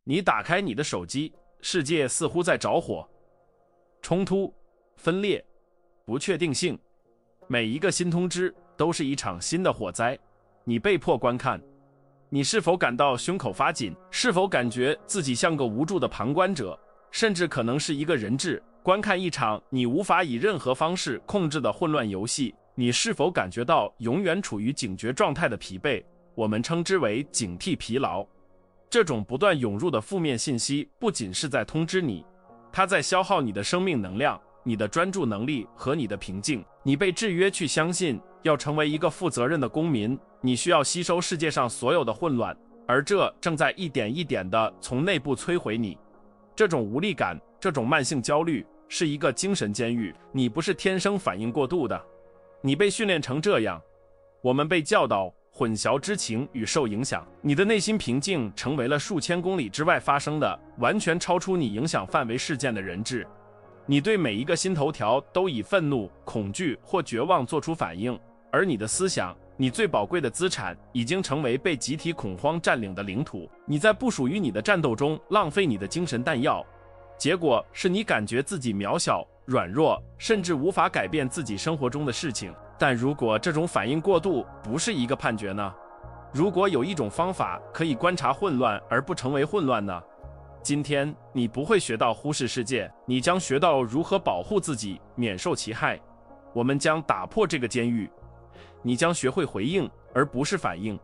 你打开你的手机，世界似乎在着火，冲突、分裂、不确定性，每一个新通知都是一场新的火灾。你被迫观看，你是否感到胸口发紧？是否感觉自己像个无助的旁观者，甚至可能是一个人质，观看一场你无法以任何方式控制的混乱游戏？你是否感觉到永远处于警觉状态的疲惫？我们称之为警惕疲劳。这种不断涌入的负面信息不仅是在通知你，它在消耗你的生命能量、你的专注能力和你的平静。你被制约去相信，要成为一个负责任的公民，你需要吸收世界上所有的混乱，而这正在一点一点地从内部摧毁你。这种无力感，这种慢性焦虑，是一个精神监狱。你不是天生反应过度的，你被训练成这样。我们被教导混淆知情与受影响，你的内心平静成为了数千公里之外发生的完全超出你影响范围事件的人质。你对每一个新头条都以愤怒、恐惧或绝望做出反应，而你的思想，你最宝贵的资产，已经成为被集体恐慌占领的领土。你在不属于你的战斗中浪费你的精神弹药，结果是你感觉自己渺小、软弱，甚至无法改变自己生活中的事情。但如果这种反应过度不是一个判决呢？如果有一种方法可以观察混乱而不成为混乱呢？今天你不会学到忽视世界，你将学到如何保护自己免受其害。我们将打破这个监狱，你将学会回应而不是反应。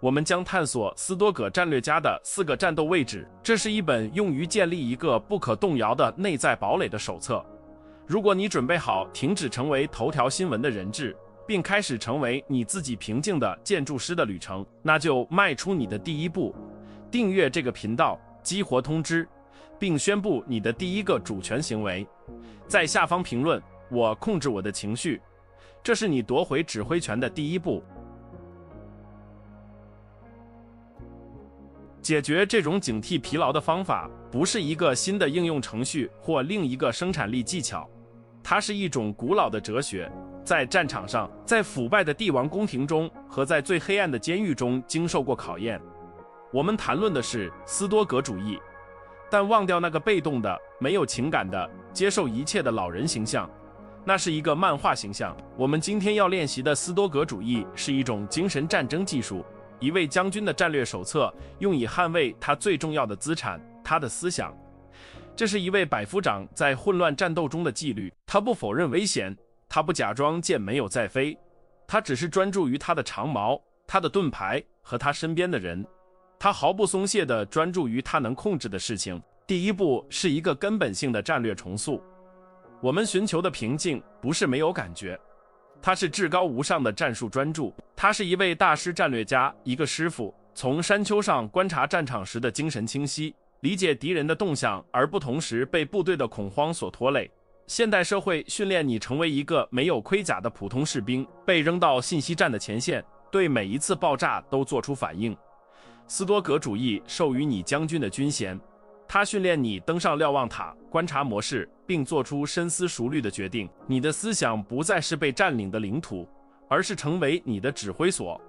我们将探索斯多葛战略家的4个战斗位置，这是一本用于建立一个不可动摇的内在堡垒的手册。如果你准备好停止成为头条新闻的人质，并开始成为你自己平静的建筑师的旅程，那就迈出你的第一步。订阅这个频道，激活通知，并宣布你的第一个主权行为。在下方评论，我控制我的情绪，这是你夺回指挥权的第一步。解决这种警惕疲劳的方法，不是一个新的应用程序或另一个生产力技巧，它是一种古老的哲学，在战场上，在腐败的帝王宫廷中和在最黑暗的监狱中经受过考验。我们谈论的是斯多葛主义，但忘掉那个被动的、没有情感的、接受一切的老人形象，那是一个漫画形象。我们今天要练习的斯多葛主义是一种精神战争技术，一位将军的战略手册，用以捍卫他最重要的资产，他的思想。这是一位百夫长在混乱战斗中的纪律，他不否认危险，他不假装剑没有在飞，他只是专注于他的长矛、他的盾牌和他身边的人。他毫不松懈地专注于他能控制的事情。第一步是一个根本性的战略重塑。我们寻求的平静不是没有感觉，他是至高无上的战术专注。他是一位大师战略家，一个师傅，从山丘上观察战场时的精神清晰，理解敌人的动向，而不同时被部队的恐慌所拖累。现代社会训练你成为一个没有盔甲的普通士兵，被扔到信息战的前线，对每一次爆炸都做出反应。斯多葛主义授予你将军的军衔，它训练你登上瞭望塔，观察模式，并做出深思熟虑的决定。你的思想不再是被占领的领土，而是成为你的指挥所。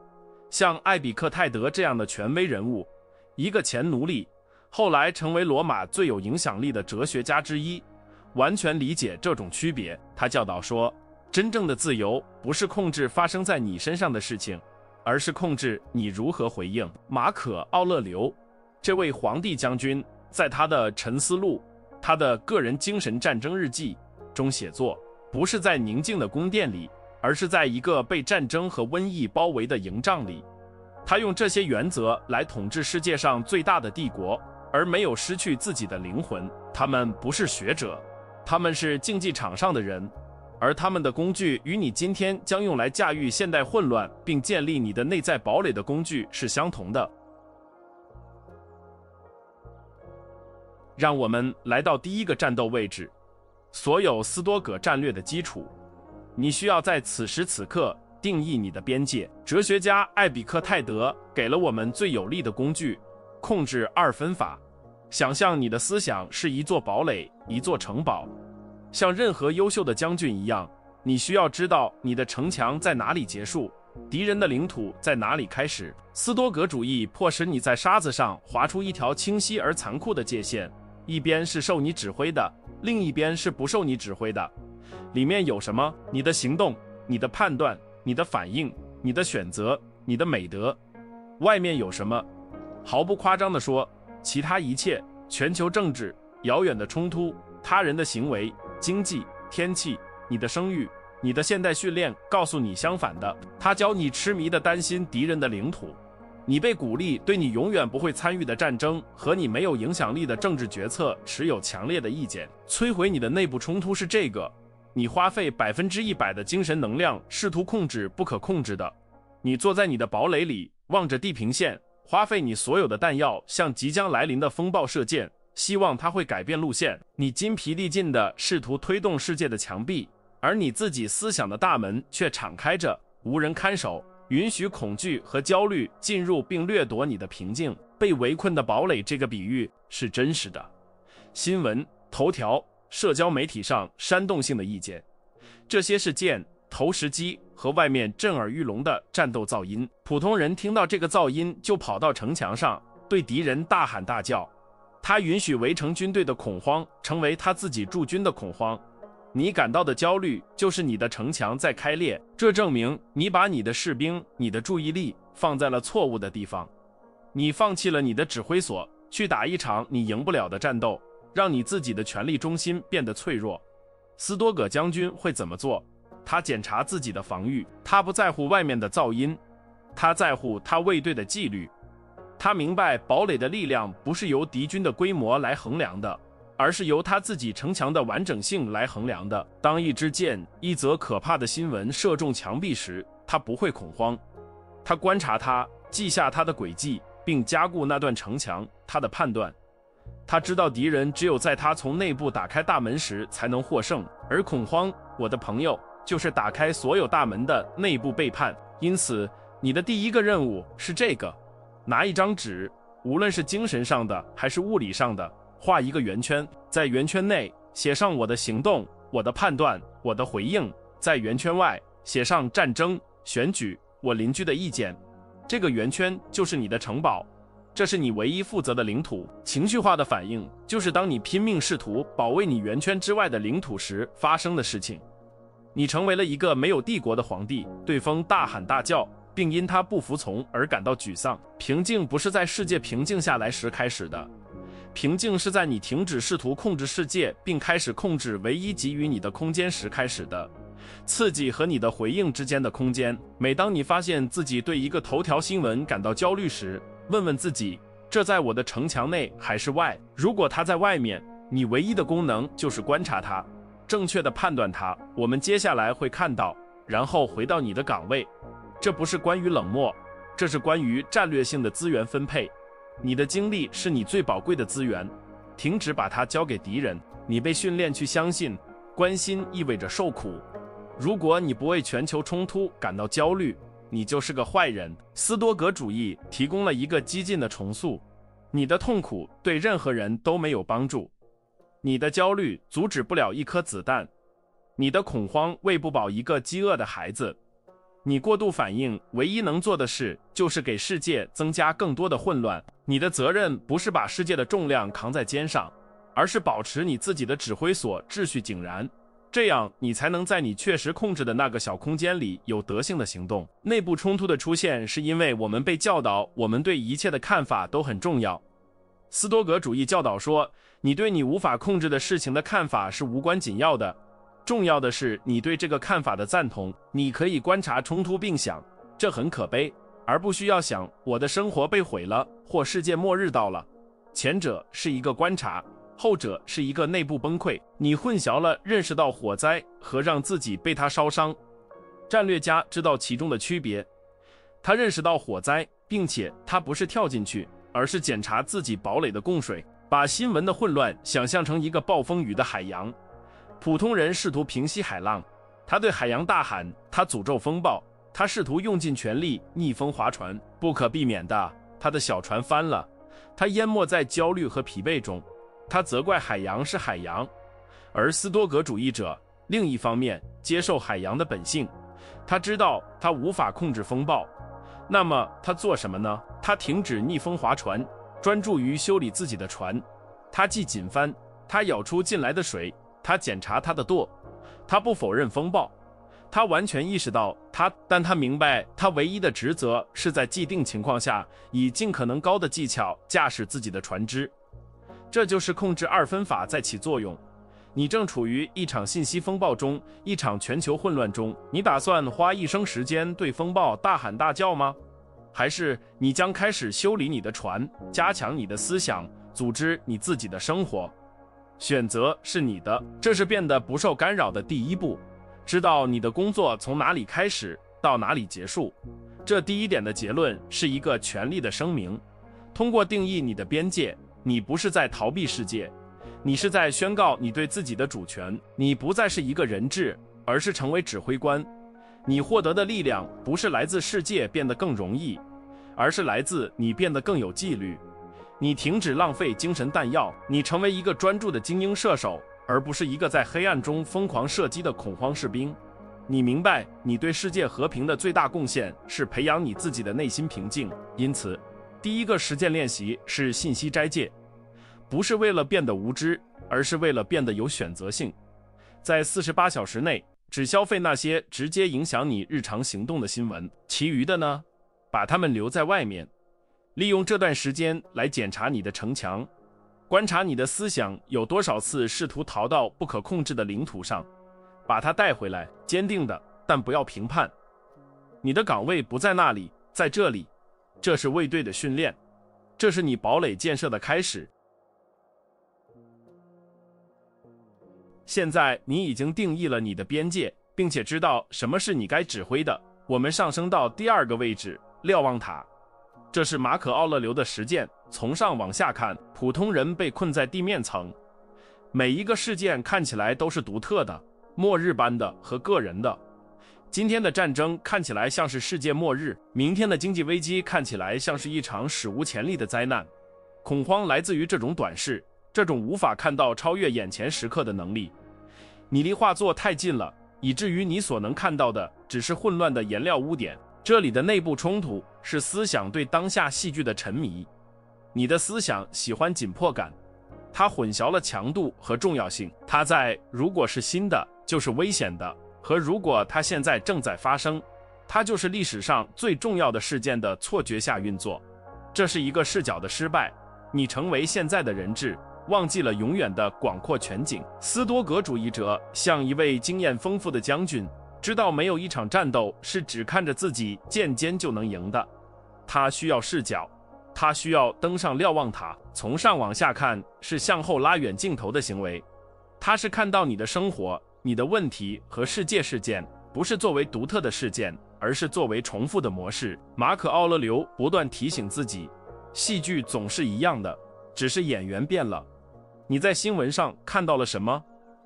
像艾比克泰德这样的权威人物，一个前奴隶，后来成为罗马最有影响力的哲学家之一，完全理解这种区别。他教导说，真正的自由不是控制发生在你身上的事情，而是控制你如何回应。马可·奥勒留这位皇帝将军在他的沉思录，他的个人精神战争日记中写作，不是在宁静的宫殿里，而是在一个被战争和瘟疫包围的营帐里。他用这些原则来统治世界上最大的帝国，而没有失去自己的灵魂。他们不是学者，他们是竞技场上的人，而他们的工具与你今天将用来驾驭现代混乱并建立你的内在堡垒的工具是相同的。让我们来到第一个战斗位置，所有斯多葛战略的基础。你需要在此时此刻定义你的边界。哲学家艾比克泰德给了我们最有力的工具——控制二分法。想象你的思想是一座堡垒，一座城堡。像任何优秀的将军一样，你需要知道你的城墙在哪里结束，敌人的领土在哪里开始。斯多葛主义迫使你在沙子上划出一条清晰而残酷的界限，一边是受你指挥的，另一边是不受你指挥的。里面有什么？你的行动，你的判断，你的反应，你的选择，你的美德。外面有什么？毫不夸张地说，其他一切，全球政治、遥远的冲突、他人的行为、经济、天气、你的声誉，你的现代训练告诉你相反的。他教你痴迷地担心敌人的领土，你被鼓励对你永远不会参与的战争和你没有影响力的政治决策持有强烈的意见。摧毁你的内部冲突是这个：你花费100%的精神能量试图控制不可控制的。你坐在你的堡垒里，望着地平线，花费你所有的弹药向即将来临的风暴射箭，希望它会改变路线。你筋疲力尽地试图推动世界的墙壁，而你自己思想的大门却敞开着，无人看守，允许恐惧和焦虑进入并掠夺你的平静。被围困的堡垒这个比喻是真实的。新闻、头条、社交媒体上煽动性的意见，这些是箭、投石机和外面震耳欲聋的战斗噪音。普通人听到这个噪音就跑到城墙上，对敌人大喊大叫。他允许围城军队的恐慌成为他自己驻军的恐慌。你感到的焦虑就是你的城墙在开裂，这证明你把你的士兵、你的注意力放在了错误的地方。你放弃了你的指挥所，去打一场你赢不了的战斗，让你自己的权力中心变得脆弱。斯多葛将军会怎么做？他检查自己的防御，他不在乎外面的噪音，他在乎他卫队的纪律。他明白堡垒的力量不是由敌军的规模来衡量的，而是由他自己城墙的完整性来衡量的。当一支箭、一则可怕的新闻射中墙壁时，他不会恐慌。他观察它，记下它的轨迹，并加固那段城墙。他的判断，他知道敌人只有在他从内部打开大门时才能获胜，而恐慌，我的朋友，就是打开所有大门的内部背叛。因此，你的第一个任务是这个：拿一张纸，无论是精神上的还是物理上的，画一个圆圈，在圆圈内写上我的行动、我的判断、我的回应；在圆圈外写上战争、选举、我邻居的意见。这个圆圈就是你的城堡，这是你唯一负责的领土。情绪化的反应就是当你拼命试图保卫你圆圈之外的领土时发生的事情。你成为了一个没有帝国的皇帝，对风大喊大叫，并因他不服从而感到沮丧。平静不是在世界平静下来时开始的，平静是在你停止试图控制世界并开始控制唯一给予你的空间时开始的。刺激和你的回应之间的空间。每当你发现自己对一个头条新闻感到焦虑时，问问自己，这在我的城墙内还是外？如果它在外面，你唯一的功能就是观察它，正确的判断它。我们接下来会看到，然后回到你的岗位。这不是关于冷漠，这是关于战略性的资源分配。你的精力是你最宝贵的资源，停止把它交给敌人。你被训练去相信，关心意味着受苦。如果你不为全球冲突感到焦虑，你就是个坏人。斯多葛主义提供了一个激进的重塑：你的痛苦对任何人都没有帮助，你的焦虑阻止不了一颗子弹，你的恐慌喂不饱一个饥饿的孩子。你过度反应唯一能做的事就是给世界增加更多的混乱。你的责任不是把世界的重量扛在肩上，而是保持你自己的指挥所秩序井然，这样你才能在你确实控制的那个小空间里有德性的行动。内部冲突的出现是因为我们被教导我们对一切的看法都很重要。斯多葛主义教导说，你对你无法控制的事情的看法是无关紧要的，重要的是你对这个看法的赞同。你可以观察冲突并想，这很可悲，而不需要想我的生活被毁了或世界末日到了。前者是一个观察，后者是一个内部崩溃。你混淆了认识到火灾和让自己被它烧伤。战略家知道其中的区别，他认识到火灾，并且他不是跳进去，而是检查自己堡垒的供水。把新闻的混乱想象成一个暴风雨的海洋，普通人试图平息海浪，他对海洋大喊，他诅咒风暴，他试图用尽全力逆风划船，不可避免的，他的小船翻了，他淹没在焦虑和疲惫中，他责怪海洋是海洋。而斯多葛主义者另一方面接受海洋的本性，他知道他无法控制风暴，那么他做什么呢？他停止逆风划船，专注于修理自己的船。他系紧帆，他舀出进来的水，他检查他的舵。他不否认风暴，他完全意识到但他明白他唯一的职责是在既定情况下以尽可能高的技巧驾驶自己的船只。这就是控制二分法在起作用。你正处于一场信息风暴中，一场全球混乱中，你打算花一生时间对风暴大喊大叫吗？还是你将开始修理你的船，加强你的思想，组织你自己的生活？选择是你的，这是变得不受干扰的第一步。知道你的工作从哪里开始，到哪里结束。这第一点的结论是一个权利的声明。通过定义你的边界，你不是在逃避世界，你是在宣告你对自己的主权。你不再是一个人质，而是成为指挥官。你获得的力量不是来自世界变得更容易，而是来自你变得更有纪律。你停止浪费精神弹药，你成为一个专注的精英射手，而不是一个在黑暗中疯狂射击的恐慌士兵。你明白，你对世界和平的最大贡献是培养你自己的内心平静。因此，第一个实践练习是信息斋戒，不是为了变得无知，而是为了变得有选择性。在48小时内，只消费那些直接影响你日常行动的新闻，其余的呢，把它们留在外面。利用这段时间来检查你的城墙，观察你的思想有多少次试图逃到不可控制的领土上，把它带回来，坚定的，但不要评判。你的岗位不在那里，在这里。这是卫队的训练，这是你堡垒建设的开始。现在你已经定义了你的边界，并且知道什么是你该指挥的。我们上升到第二个位置，瞭望塔。这是马可·奥勒留的实践，从上往下看，普通人被困在地面层。每一个事件看起来都是独特的、末日般的和个人的。今天的战争看起来像是世界末日，明天的经济危机看起来像是一场史无前例的灾难。恐慌来自于这种短视，这种无法看到超越眼前时刻的能力。你离画作太近了，以至于你所能看到的只是混乱的颜料污点。这里的内部冲突是思想对当下戏剧的沉迷。你的思想喜欢紧迫感，它混淆了强度和重要性。它在如果是新的就是危险的和如果它现在正在发生，它就是历史上最重要的事件的错觉下运作。这是一个视角的失败。你成为现在的人质，忘记了永远的广阔全景。斯多葛主义者像一位经验丰富的将军，知道没有一场战斗是只看着自己剑尖就能赢的。他需要视角，他需要登上瞭望塔。从上往下看是向后拉远镜头的行为。他是看到你的生活、你的问题和世界事件，不是作为独特的事件，而是作为重复的模式。马可·奥勒留不断提醒自己，戏剧总是一样的，只是演员变了。你在新闻上看到了什么？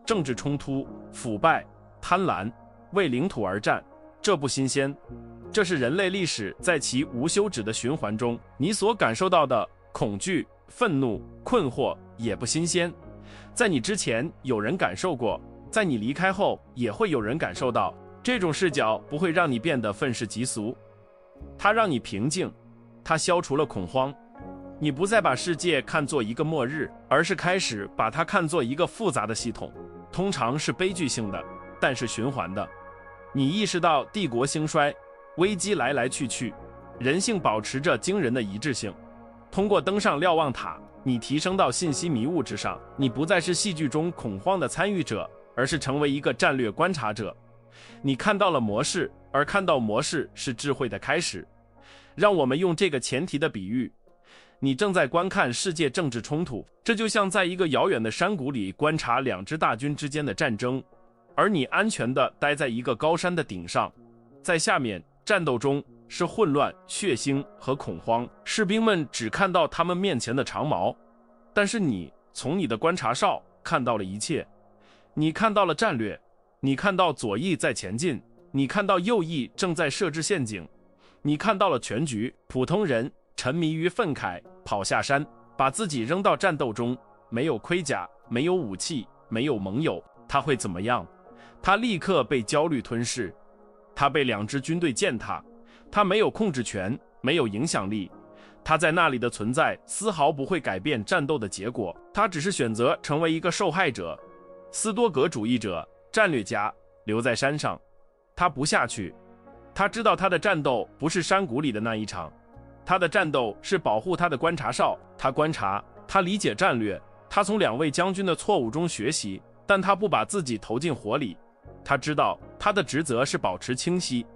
政治冲突、腐败、贪婪，为领土而战，这不新鲜。这是人类历史在其无休止的循环中，你所感受到的恐惧、愤怒、困惑也不新鲜。在你之前有人感受过，在你离开后也会有人感受到。这种视角不会让你变得愤世嫉俗，它让你平静，它消除了恐慌。你不再把世界看作一个末日，而是开始把它看作一个复杂的系统，通常是悲剧性的，但是循环的。你意识到帝国兴衰，危机来来去去，人性保持着惊人的一致性。通过登上瞭望塔，你提升到信息迷雾之上，你不再是戏剧中恐慌的参与者，而是成为一个战略观察者。你看到了模式，而看到模式是智慧的开始。让我们用这个前提的比喻，你正在观看世界政治冲突，这就像在一个遥远的山谷里观察两支大军之间的战争，而你安全地待在一个高山的顶上。在下面，战斗中是混乱、血腥和恐慌，士兵们只看到他们面前的长矛，但是你从你的观察哨看到了一切。你看到了战略，你看到左翼在前进，你看到右翼正在设置陷阱，你看到了全局。普通人沉迷于愤慨，跑下山，把自己扔到战斗中，没有盔甲，没有武器，没有盟友，他会怎么样？他立刻被焦虑吞噬。他被2支军队践踏，他没有控制权，没有影响力，他在那里的存在丝毫不会改变战斗的结果，他只是选择成为一个受害者。斯多葛主义者、战略家留在山上，他不下去。他知道他的战斗不是山谷里的那一场，他的战斗是保护他的观察哨。他观察，他理解战略，他从2位将军的错误中学习，但他不把自己投进火里。他知道他的职责是保持清晰。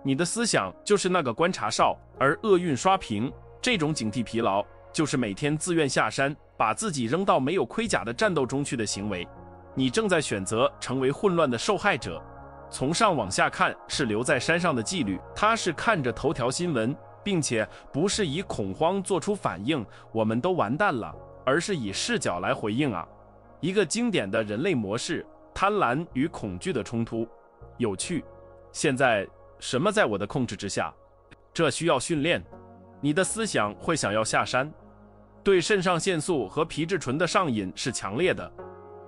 你的思想就是那个观察哨，而厄运刷屏，这种警惕疲劳，就是每天自愿下山，把自己扔到没有盔甲的战斗中去的行为。你正在选择成为混乱的受害者。从上往下看是留在山上的纪律，他是看着头条新闻，并且不是以恐慌做出反应，我们都完蛋了，而是以视角来回应啊。一个经典的人类模式，贪婪与恐惧的冲突。有趣。现在什么在我的控制之下？这需要训练。你的思想会想要下山，对肾上腺素和皮质醇的上瘾是强烈的。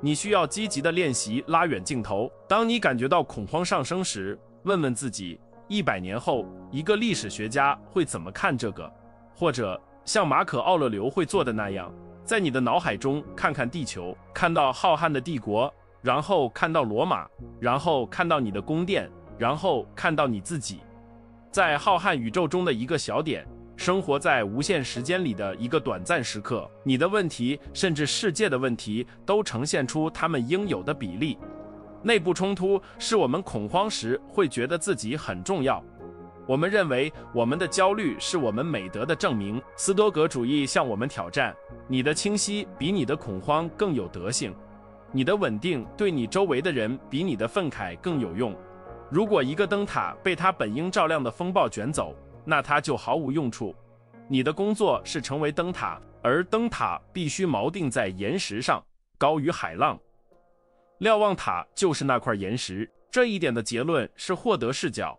你需要积极的练习拉远镜头。当你感觉到恐慌上升时，问问自己，100年后一个历史学家会怎么看这个？或者像马可·奥勒留会做的那样，在你的脑海中看看地球，看到浩瀚的帝国，然后看到罗马，然后看到你的宫殿，然后看到你自己，在浩瀚宇宙中的一个小点，生活在无限时间里的一个短暂时刻。你的问题，甚至世界的问题，都呈现出它们应有的比例。内部冲突是我们恐慌时会觉得自己很重要。我们认为我们的焦虑是我们美德的证明。斯多葛主义向我们挑战：你的清晰比你的恐慌更有德性，你的稳定对你周围的人比你的愤慨更有用。如果一个灯塔被它本应照亮的风暴卷走，那它就毫无用处。你的工作是成为灯塔，而灯塔必须锚定在岩石上，高于海浪。瞭望塔就是那块岩石。这一点的结论是获得视角。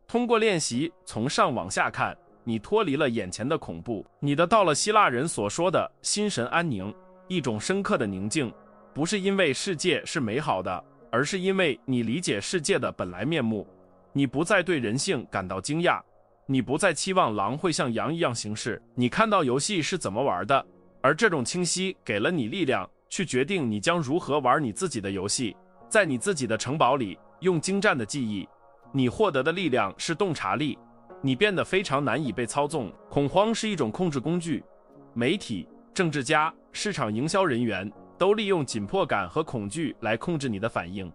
通过练习从上往下看，你脱离了眼前的恐怖，你得到了希腊人所说的心神安宁，一种深刻的宁静，不是因为世界是美好的，而是因为你理解世界的本来面目。你不再对人性感到惊讶，你不再期望狼会像羊一样行事，你看到游戏是怎么玩的，而这种清晰给了你力量，去决定你将如何玩你自己的游戏。在你自己的城堡里，用精湛的记忆，你获得的力量是洞察力，你变得非常难以被操纵。恐慌是一种控制工具，媒体、政治家、市场营销人员都利用紧迫感和恐惧来控制你的反应。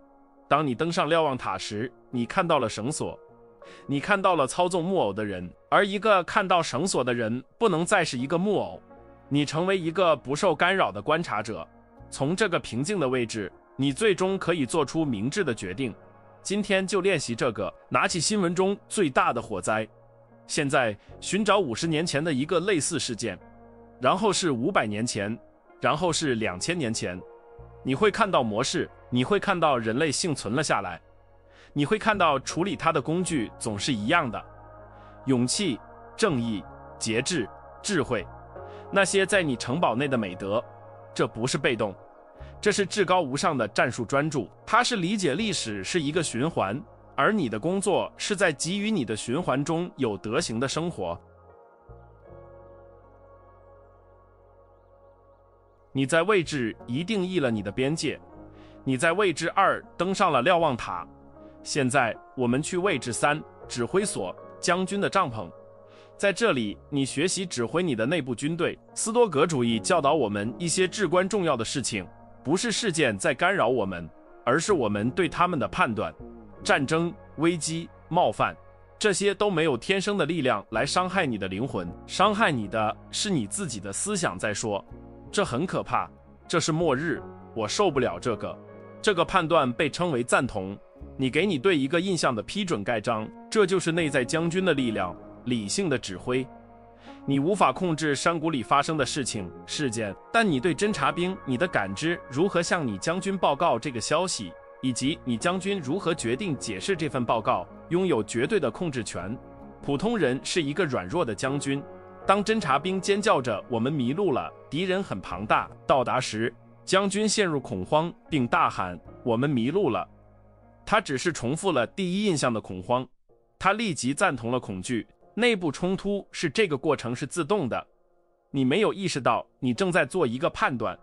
当你登上瞭望塔时，你看到了绳索，你看到了操纵木偶的人，而一个看到绳索的人不能再是一个木偶。你成为一个不受干扰的观察者，从这个平静的位置，你最终可以做出明智的决定。今天就练习这个，拿起新闻中最大的火灾，现在寻找50年前的一个类似事件，然后是500年前，然后是2000年前。你会看到模式，你会看到人类幸存了下来，你会看到处理它的工具总是一样的：勇气、正义、节制、智慧，那些在你城堡内的美德。这不是被动，这是至高无上的战术专注，它是理解历史是一个循环，而你的工作是在给予你的循环中有德行的生活。你在位置1定义了你的边界，你在位置2登上了瞭望塔，现在我们去位置3，指挥所，将军的帐篷。在这里，你学习指挥你的内部军队。斯多葛主义教导我们一些至关重要的事情，不是事件在干扰我们，而是我们对他们的判断。战争、危机、冒犯，这些都没有天生的力量来伤害你的灵魂，伤害你的是你自己的思想在说。这很可怕，这是末日，我受不了这个。这个判断被称为赞同，你给你对一个印象的批准盖章，这就是内在将军的力量，理性的指挥。你无法控制山谷里发生的事件，但你对侦察兵，你的感知如何向你将军报告这个消息，以及你将军如何决定解释这份报告，拥有绝对的控制权。普通人是一个软弱的将军。当侦察兵尖叫着我们迷路了，敌人很庞大，到达时，将军陷入恐慌并大喊我们迷路了。他只是重复了第一印象的恐慌，他立即赞同了恐惧。内部冲突是这个过程是自动的，你没有意识到你正在做一个判断。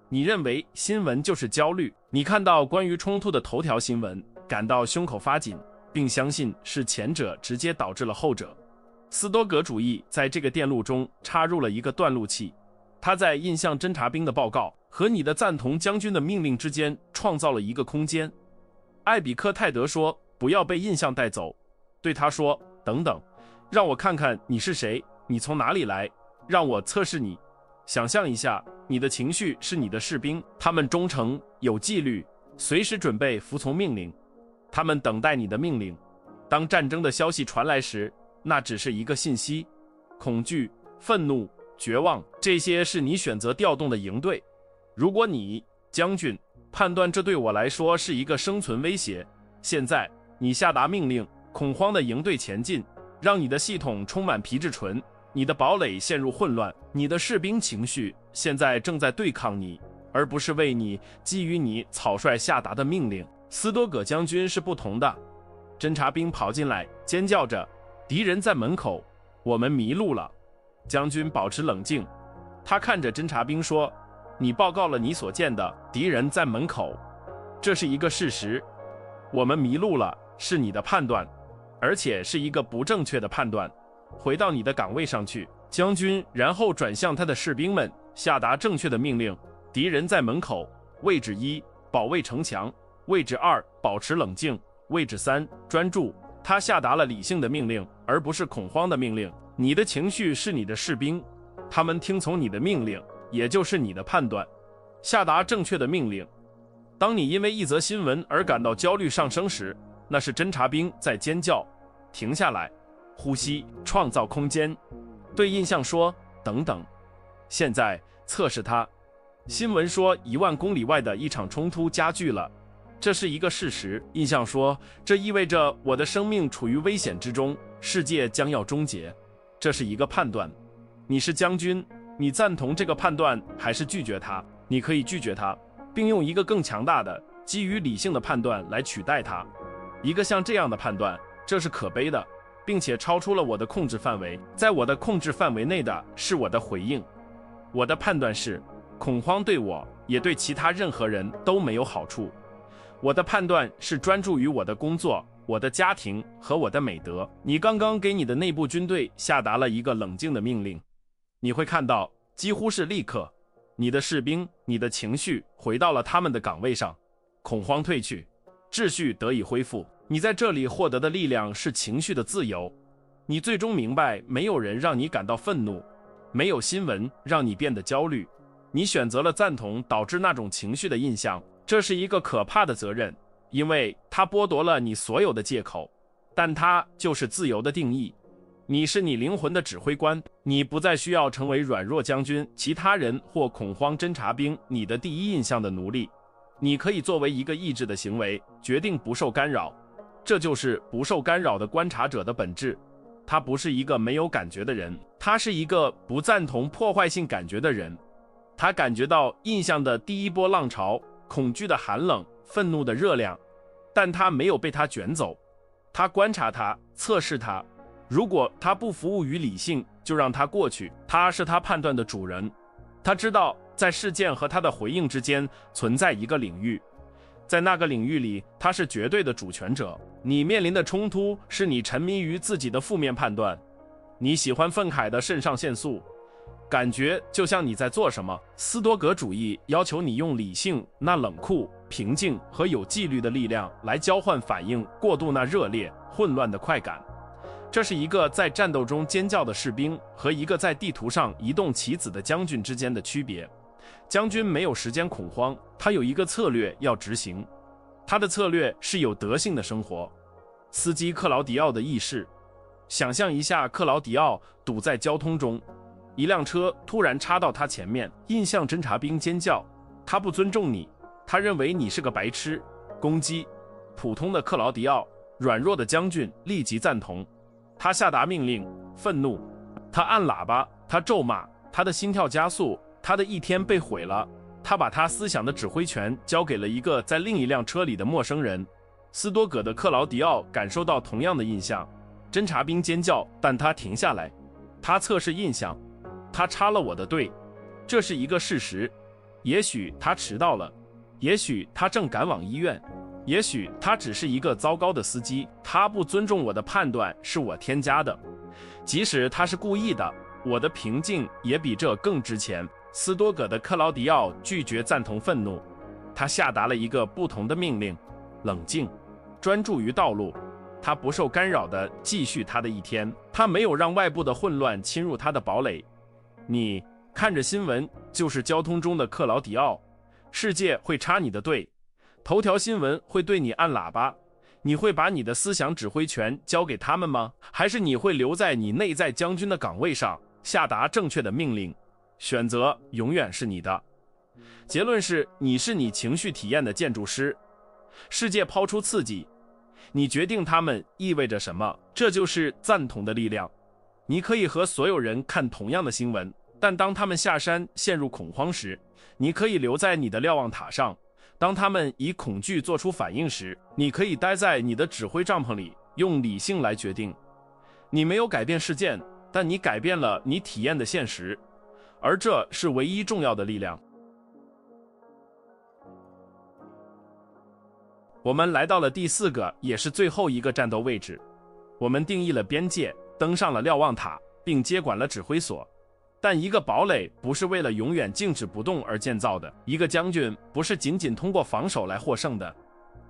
你认为新闻就是焦虑，你看到关于冲突的头条新闻，感到胸口发紧，并相信是前者直接导致了后者。斯多葛主义在这个电路中插入了一个断路器，他在印象侦察兵的报告和你的赞同将军的命令之间创造了一个空间。艾比克泰德说，不要被印象带走，对他说，等等，让我看看你是谁，你从哪里来，让我测试你。想象一下，你的情绪是你的士兵，他们忠诚有纪律，随时准备服从命令，他们等待你的命令。当战争的消息传来时，那只是一个信息，恐惧、愤怒、绝望，这些是你选择调动的营队。如果你，将军，判断这对我来说是一个生存威胁，现在你下达命令，恐慌的营队前进，让你的系统充满皮质醇，你的堡垒陷入混乱，你的士兵情绪现在正在对抗你，而不是为你基于你草率下达的命令。斯多葛将军是不同的。侦察兵跑进来，尖叫着，敌人在门口，我们迷路了。将军保持冷静，他看着侦察兵说，你报告了你所见的，敌人在门口，这是一个事实。我们迷路了，是你的判断，而且是一个不正确的判断。回到你的岗位上去，将军，然后转向他的士兵们，下达正确的命令。敌人在门口，位置1，保卫城墙；位置2，保持冷静；位置3，专注。他下达了理性的命令，而不是恐慌的命令。你的情绪是你的士兵，他们听从你的命令，也就是你的判断，下达正确的命令。当你因为一则新闻而感到焦虑上升时，那是侦察兵在尖叫。停下来，呼吸，创造空间，对印象说，等等。现在测试它。新闻说10000公里外的一场冲突加剧了，这是一个事实。印象说，这意味着我的生命处于危险之中，世界将要终结，这是一个判断。你是将军，你赞同这个判断还是拒绝它？你可以拒绝它，并用一个更强大的基于理性的判断来取代它。一个像这样的判断，这是可悲的，并且超出了我的控制范围。在我的控制范围内的是我的回应。我的判断是，恐慌对我也对其他任何人都没有好处。我的判断是专注于我的工作、我的家庭和我的美德。你刚刚给你的内部军队下达了一个冷静的命令，你会看到几乎是立刻，你的士兵、你的情绪回到了他们的岗位上，恐慌退去，秩序得以恢复。你在这里获得的力量是情绪的自由。你最终明白，没有人让你感到愤怒，没有新闻让你变得焦虑。你选择了赞同导致那种情绪的印象，这是一个可怕的责任，因为它剥夺了你所有的借口，但它就是自由的定义。你是你灵魂的指挥官，你不再需要成为软弱将军、其他人或恐慌侦察兵你的第一印象的奴隶。你可以作为一个意志的行为，决定不受干扰。这就是不受干扰的观察者的本质。他不是一个没有感觉的人，他是一个不赞同破坏性感觉的人。他感觉到印象的第一波浪潮，恐惧的寒冷，愤怒的热量，但他没有被它卷走。他观察它，测试它。如果他不服务于理性，就让它过去。他是他判断的主人。他知道在事件和他的回应之间存在一个领域，在那个领域里，他是绝对的主权者。你面临的冲突是你沉迷于自己的负面判断。你喜欢愤慨的肾上腺素，感觉就像你在做什么。斯多葛主义要求你用理性、那冷酷、平静和有纪律的力量来交换反应过度那热烈、混乱的快感。这是一个在战斗中尖叫的士兵和一个在地图上移动棋子的将军之间的区别。将军没有时间恐慌，他有一个策略要执行。他的策略是有德性的生活。司机克劳迪奥的意识，想象一下克劳迪奥堵在交通中，一辆车突然插到他前面，印象侦察兵尖叫，他不尊重你，他认为你是个白痴，攻击。普通的克劳迪奥，软弱的将军立即赞同，他下达命令，愤怒，他按喇叭，他咒骂，他的心跳加速，他的一天被毁了。他把他思想的指挥权交给了一个在另一辆车里的陌生人。斯多葛的克劳迪奥感受到同样的印象。侦察兵尖叫，但他停下来。他测试印象，他插了我的队，这是一个事实。也许他迟到了，也许他正赶往医院，也许他只是一个糟糕的司机。他不尊重我的判断是我添加的，即使他是故意的，我的平静也比这更值钱。斯多葛的克劳迪奥拒绝赞同愤怒，他下达了一个不同的命令：冷静，专注于道路。他不受干扰地继续他的一天，他没有让外部的混乱侵入他的堡垒。你看着新闻，就是交通中的克劳迪奥，世界会插你的队，头条新闻会对你按喇叭。你会把你的思想指挥权交给他们吗？还是你会留在你内在将军的岗位上，下达正确的命令？选择永远是你的。结论是，你是你情绪体验的建筑师。世界抛出刺激，你决定它们意味着什么，这就是赞同的力量。你可以和所有人看同样的新闻，但当他们下山陷入恐慌时，你可以留在你的瞭望塔上；当他们以恐惧做出反应时，你可以待在你的指挥帐篷里，用理性来决定。你没有改变事件，但你改变了你体验的现实，而这是唯一重要的力量。我们来到了第4个，也是最后一个战斗位置。我们定义了边界，登上了瞭望塔，并接管了指挥所。但一个堡垒不是为了永远静止不动而建造的，一个将军不是仅仅通过防守来获胜的，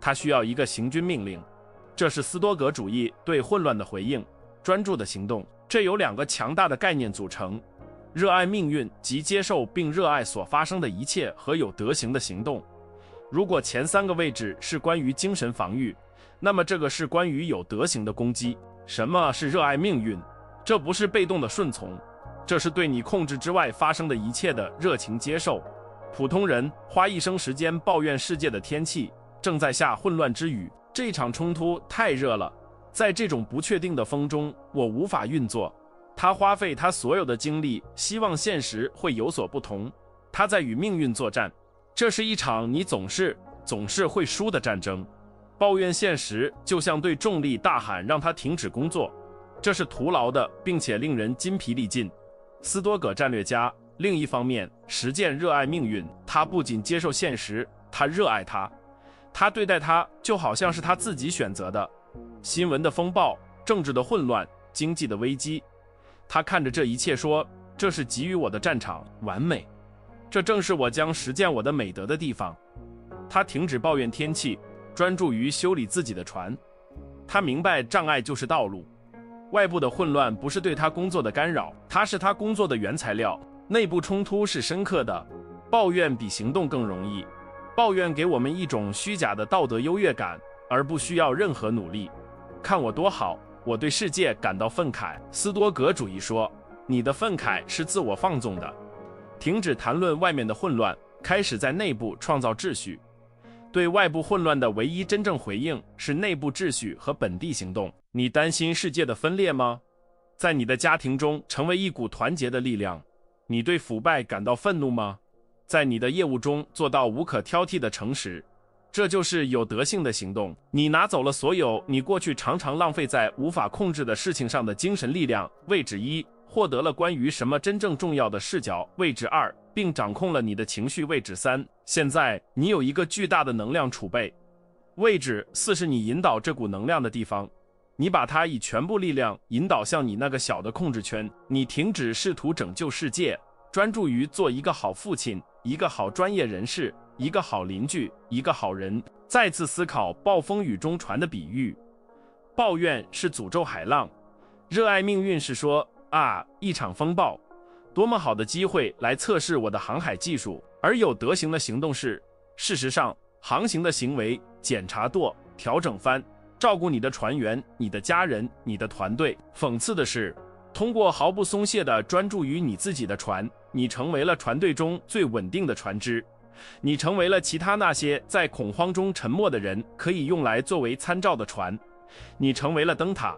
他需要一个行军命令。这是斯多葛主义对混乱的回应，专注的行动。这由2个强大的概念组成：热爱命运及接受并热爱所发生的一切和有德行的行动。如果前3个位置是关于精神防御，那么这个是关于有德行的攻击。什么是热爱命运？这不是被动的顺从，这是对你控制之外发生的一切的热情接受。普通人花一生时间抱怨世界的天气正在下混乱之雨，这场冲突太热了，在这种不确定的风中，我无法运作。他花费他所有的精力，希望现实会有所不同。他在与命运作战。这是一场你总是会输的战争。抱怨现实就像对重力大喊让他停止工作，这是徒劳的，并且令人筋疲力尽。斯多葛战略家另一方面实践热爱命运，他不仅接受现实，他热爱它，他对待它就好像是他自己选择的。新闻的风暴，政治的混乱，经济的危机，他看着这一切说，这是给予我的战场，完美。这正是我将实践我的美德的地方。他停止抱怨天气，专注于修理自己的船。他明白障碍就是道路。外部的混乱不是对他工作的干扰，它是他工作的原材料。内部冲突是深刻的，抱怨比行动更容易。抱怨给我们一种虚假的道德优越感，而不需要任何努力。看我多好，我对世界感到愤慨。斯多葛主义说，你的愤慨是自我放纵的。停止谈论外面的混乱，开始在内部创造秩序。对外部混乱的唯一真正回应是内部秩序和本地行动。你担心世界的分裂吗？在你的家庭中成为一股团结的力量。你对腐败感到愤怒吗？在你的业务中做到无可挑剔的诚实。这就是有德性的行动。你拿走了所有你过去常常浪费在无法控制的事情上的精神力量。位置1，获得了关于什么真正重要的视角。位置2，并掌控了你的情绪。位置3，现在你有一个巨大的能量储备。位置4是你引导这股能量的地方，你把它以全部力量引导向你那个小的控制圈。你停止试图拯救世界，专注于做一个好父亲，一个好专业人士，一个好邻居，一个好人。再次思考暴风雨中船的比喻。抱怨是诅咒海浪，热爱命运是说，一场风暴，多么好的机会来测试我的航海技术。而有德行的行动是，事实上，航行的行为，检查舵，调整帆，照顾你的船员，你的家人，你的团队。讽刺的是，通过毫不松懈地专注于你自己的船，你成为了船队中最稳定的船只。你成为了其他那些在恐慌中沉默的人可以用来作为参照的船。你成为了灯塔。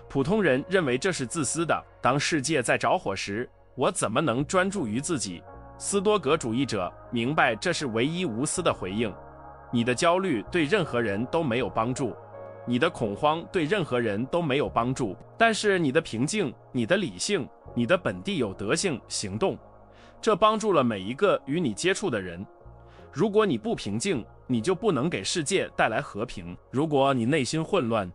普通人认为这是自私的。当世界在着火时，我怎么能专注于自己？斯多葛主义者明白这是唯一无私的回应。你的焦虑对任何人都没有帮助，你的恐慌对任何人都没有帮助，但是你的平静、你的理性、你的本地有德性行动，这帮助了每一个与你接触的人。如果你不平静，你就不能给世界带来和平；如果你内心混乱，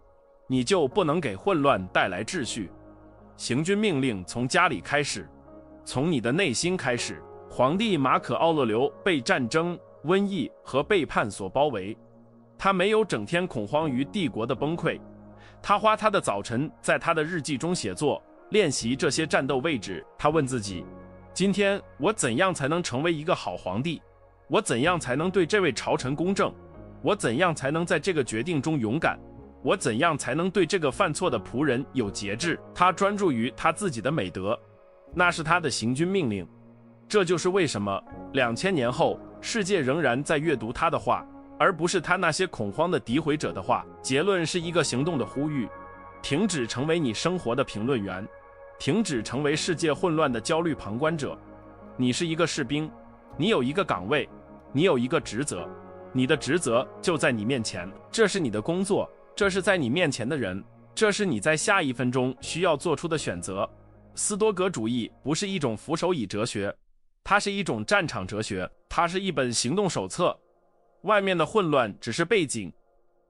你就不能给混乱带来秩序。行军命令从家里开始，从你的内心开始。皇帝马可·奥勒留被战争、瘟疫和背叛所包围，他没有整天恐慌于帝国的崩溃，他花他的早晨在他的日记中写作，练习这些战斗位置。他问自己，今天我怎样才能成为一个好皇帝？我怎样才能对这位朝臣公正？我怎样才能在这个决定中勇敢？我怎样才能对这个犯错的仆人有节制？他专注于他自己的美德，那是他的行军命令。这就是为什么2000年后世界仍然在阅读他的话，而不是他那些恐慌的诋毁者的话。结论是一个行动的呼吁，停止成为你生活的评论员，停止成为世界混乱的焦虑旁观者。你是一个士兵，你有一个岗位，你有一个职责，你的职责就在你面前，这是你的工作，这是在你面前的人，这是你在下1分钟需要做出的选择。斯多葛主义不是一种扶手椅哲学，它是一种战场哲学，它是一本行动手册。外面的混乱只是背景，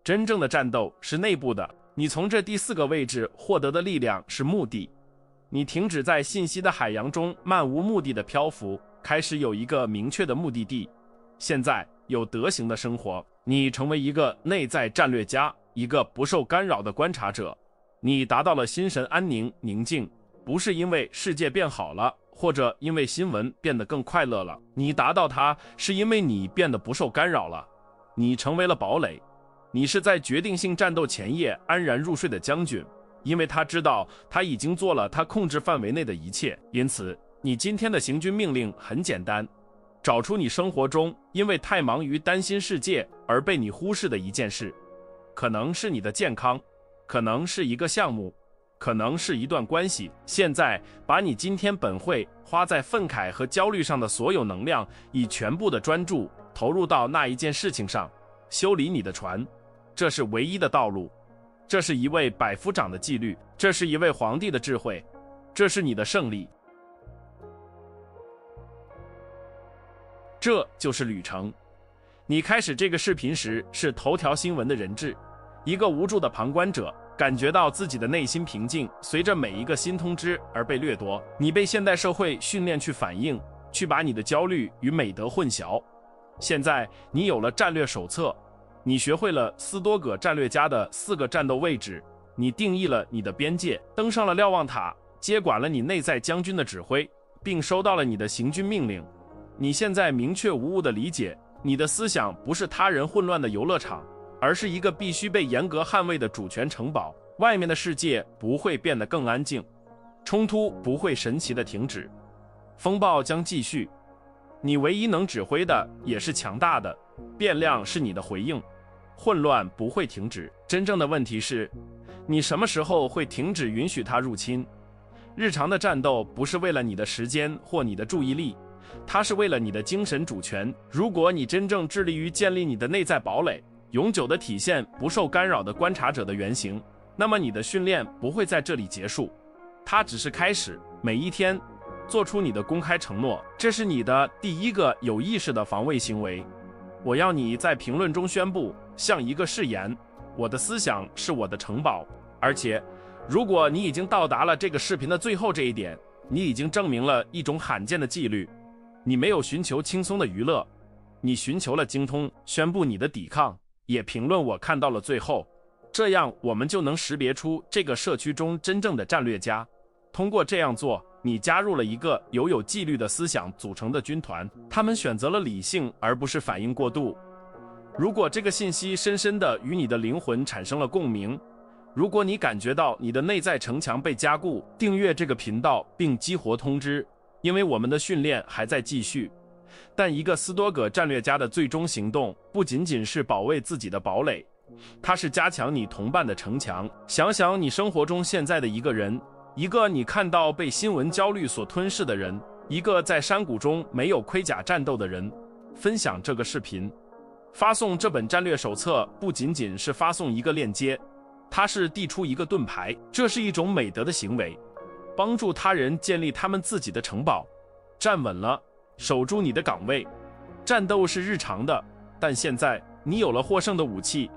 真正的战斗是内部的。你从这第4个位置获得的力量是目的。你停止在信息的海洋中漫无目的的漂浮，开始有一个明确的目的地。现在有德行的生活，你成为一个内在战略家，一个不受干扰的观察者。你达到了心神安宁、宁静，不是因为世界变好了，或者因为新闻变得更快乐了，你达到它是因为你变得不受干扰了。你成为了堡垒，你是在决定性战斗前夜安然入睡的将军，因为他知道他已经做了他控制范围内的一切。因此你今天的行军命令很简单，找出你生活中因为太忙于担心世界而被你忽视的一件事，可能是你的健康，可能是一个项目，可能是一段关系。现在把你今天本会花在愤慨和焦虑上的所有能量，以全部的专注投入到那一件事情上，修理你的船，这是唯一的道路。这是一位百夫长的纪律，这是一位皇帝的智慧，这是你的胜利。这就是旅程。你开始这个视频时是头条新闻的人质，一个无助的旁观者，感觉到自己的内心平静随着每一个新通知而被掠夺。你被现代社会训练去反应，去把你的焦虑与美德混淆。现在你有了战略手册，你学会了斯多葛战略家的4个战斗位置，你定义了你的边界，登上了瞭望塔，接管了你内在将军的指挥，并收到了你的行军命令。你现在明确无误地理解，你的思想不是他人混乱的游乐场，而是一个必须被严格捍卫的主权城堡。外面的世界不会变得更安静，冲突不会神奇地停止，风暴将继续。你唯一能指挥的也是强大的，变量是你的回应，混乱不会停止。真正的问题是，你什么时候会停止允许它入侵？日常的战斗不是为了你的时间或你的注意力，它是为了你的精神主权。如果你真正致力于建立你的内在堡垒，永久地体现不受干扰的观察者的原型，那么你的训练不会在这里结束，它只是开始。每一天做出你的公开承诺，这是你的第1个有意识的防卫行为。我要你在评论中宣布，像一个誓言，我的思想是我的城堡。而且如果你已经到达了这个视频的最后这一点，你已经证明了一种罕见的纪律。你没有寻求轻松的娱乐，你寻求了精通。宣布你的抵抗，也评论我看到了最后，这样我们就能识别出这个社区中真正的战略家。通过这样做，你加入了一个有纪律的思想组成的军团，他们选择了理性而不是反应过度。如果这个信息深深地与你的灵魂产生了共鸣，如果你感觉到你的内在城墙被加固，订阅这个频道并激活通知，因为我们的训练还在继续。但一个斯多葛战略家的最终行动不仅仅是保卫自己的堡垒，它是加强你同伴的城墙。想想你生活中现在的一个人，一个你看到被新闻焦虑所吞噬的人，一个在山谷中没有盔甲战斗的人。分享这个视频，发送这本战略手册不仅仅是发送一个链接，它是递出一个盾牌，这是一种美德的行为，帮助他人建立他们自己的城堡，站稳了，守住你的岗位。战斗是日常的，但现在你有了获胜的武器，